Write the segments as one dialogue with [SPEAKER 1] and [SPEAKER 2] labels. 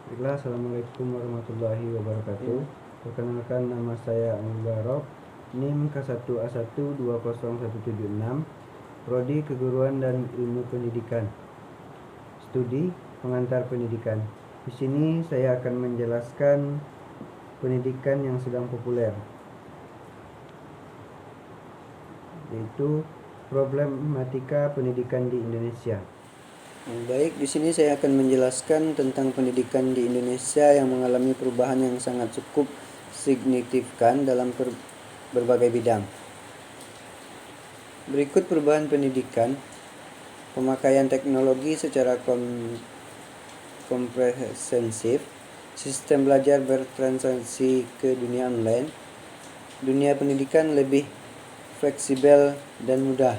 [SPEAKER 1] Baiklah, Assalamualaikum warahmatullahi wabarakatuh. Perkenalkan, nama saya Anil Barok, NIM K1A1201176, Prodi Keguruan dan Ilmu Pendidikan, Studi Pengantar Pendidikan. Di sini saya akan menjelaskan pendidikan yang sedang populer, yaitu problematika pendidikan di Indonesia. Baik, di sini saya akan menjelaskan tentang pendidikan di Indonesia yang mengalami perubahan yang sangat cukup signifikan dalam berbagai bidang. Berikut perubahan pendidikan: pemakaian teknologi secara komprehensif, sistem belajar bertransisi ke dunia online, dunia pendidikan lebih fleksibel dan mudah.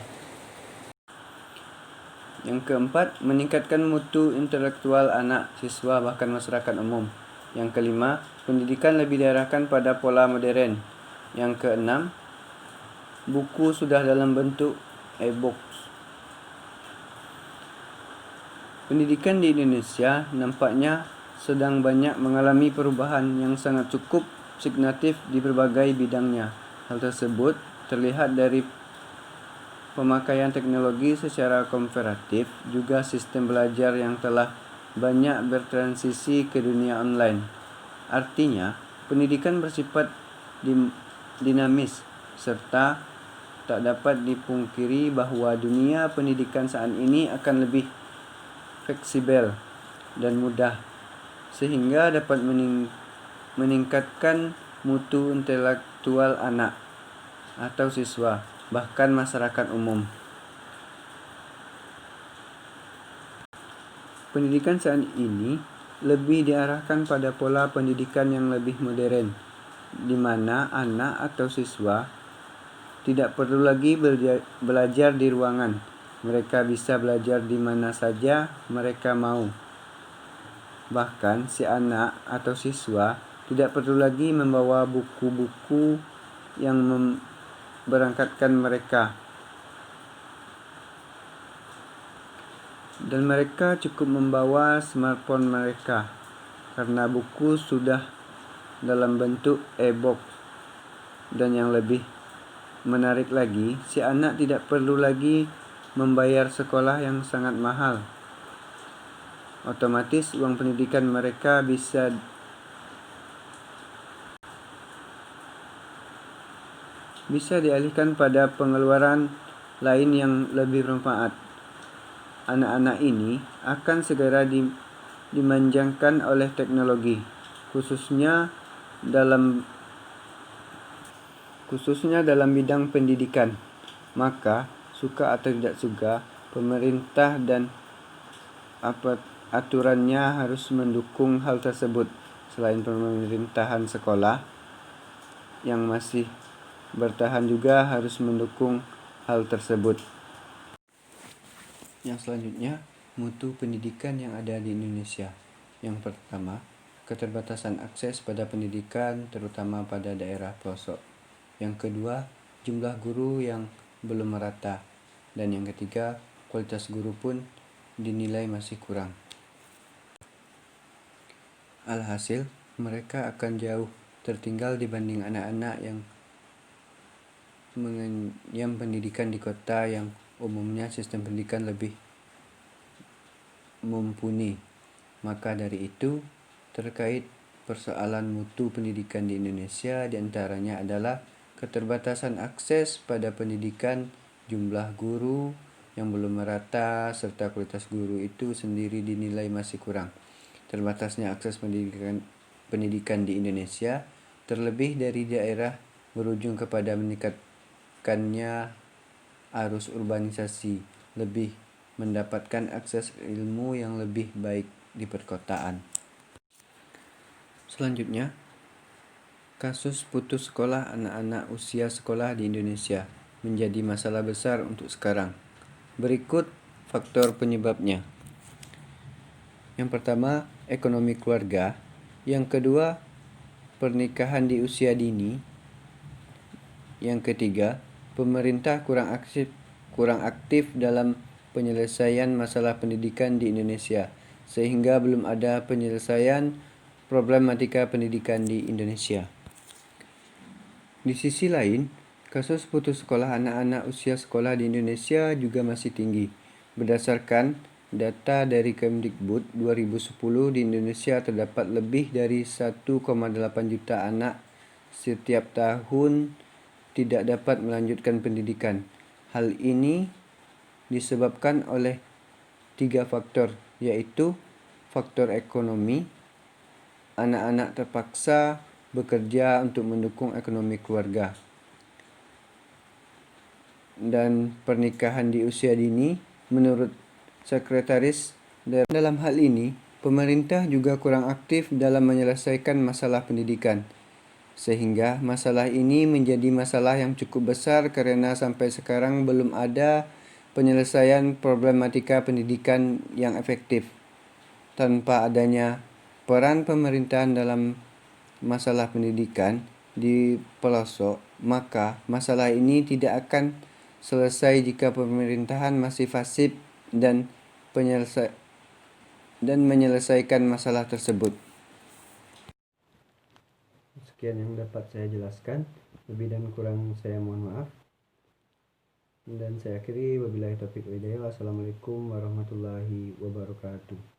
[SPEAKER 1] Yang keempat, meningkatkan mutu intelektual anak, siswa, bahkan masyarakat umum. Yang kelima, pendidikan lebih diarahkan pada pola modern. Yang keenam, buku sudah dalam bentuk e-book. Pendidikan di Indonesia nampaknya sedang banyak mengalami perubahan yang sangat cukup signifikan di berbagai bidangnya. Hal tersebut terlihat dari pemakaian teknologi secara komparatif, juga sistem belajar yang telah banyak bertransisi ke dunia online. Artinya, pendidikan bersifat dinamis, serta tak dapat dipungkiri bahwa dunia pendidikan saat ini akan lebih fleksibel dan mudah, sehingga dapat meningkatkan mutu intelektual anak atau siswa, bahkan masyarakat umum. Pendidikan saat ini lebih diarahkan pada pola pendidikan yang lebih modern, di mana anak atau siswa tidak perlu lagi belajar di ruangan. Mereka bisa belajar di mana saja mereka mau. Bahkan si anak atau siswa tidak perlu lagi membawa buku-buku yang memberangkatkan mereka, dan mereka cukup membawa smartphone mereka, karena buku sudah dalam bentuk e-book. Dan yang lebih menarik lagi, si anak tidak perlu lagi membayar sekolah yang sangat mahal. Otomatis uang pendidikan mereka bisa dialihkan pada pengeluaran lain yang lebih bermanfaat. Anak-anak ini akan segera dimanjakan oleh teknologi, khususnya dalam bidang pendidikan. Maka, suka atau tidak suka, pemerintah dan aturannya harus mendukung hal tersebut. Selain pemerintahan, sekolah yang masih bertahan juga harus mendukung hal tersebut. Yang selanjutnya, mutu pendidikan yang ada di Indonesia. Yang pertama, keterbatasan akses pada pendidikan, terutama pada daerah pelosok. Yang kedua, jumlah guru yang belum merata. Dan yang ketiga, kualitas guru pun dinilai masih kurang. Alhasil, mereka akan jauh tertinggal dibanding anak-anak yang mengenyam pendidikan di kota yang umumnya sistem pendidikan lebih mumpuni. Maka dari itu, terkait persoalan mutu pendidikan di Indonesia, diantaranya adalah keterbatasan akses pada pendidikan, jumlah guru yang belum merata, serta kualitas guru itu sendiri dinilai masih kurang. Terbatasnya akses pendidikan di Indonesia, terlebih dari daerah berujung kepada meningkatkannya arus urbanisasi, lebih mendapatkan akses ilmu yang lebih baik di perkotaan. Selanjutnya, kasus putus sekolah anak-anak usia sekolah di Indonesia menjadi masalah besar untuk sekarang. Berikut faktor penyebabnya. Yang pertama, ekonomi keluarga. Yang kedua, pernikahan di usia dini. Yang ketiga, pemerintah kurang aktif dalam penyelesaian masalah pendidikan di Indonesia, sehingga belum ada penyelesaian problematika pendidikan di Indonesia. Di sisi lain, kasus putus sekolah anak-anak usia sekolah di Indonesia juga masih tinggi. Berdasarkan data dari Kemdikbud 2010, di Indonesia terdapat lebih dari 1,8 juta anak setiap tahun tidak dapat melanjutkan pendidikan. Hal ini disebabkan oleh 3 faktor, yaitu faktor ekonomi, anak-anak terpaksa bekerja untuk mendukung ekonomi keluarga, dan pernikahan di usia dini. Menurut Sekretaris dalam hal ini, pemerintah juga kurang aktif dalam menyelesaikan masalah pendidikan, sehingga masalah ini menjadi masalah yang cukup besar karena sampai sekarang belum ada penyelesaian problematika pendidikan yang efektif. Tanpa adanya peran pemerintahan dalam masalah pendidikan di pelosok, maka masalah ini tidak akan selesai jika pemerintahan masih fasib dan menyelesaikan masalah tersebut. Sekian yang dapat saya jelaskan. Lebih dan kurang saya mohon maaf. Dan saya akhiri, wabillahi taufiq wal hidayah. Wassalamualaikum warahmatullahi wabarakatuh.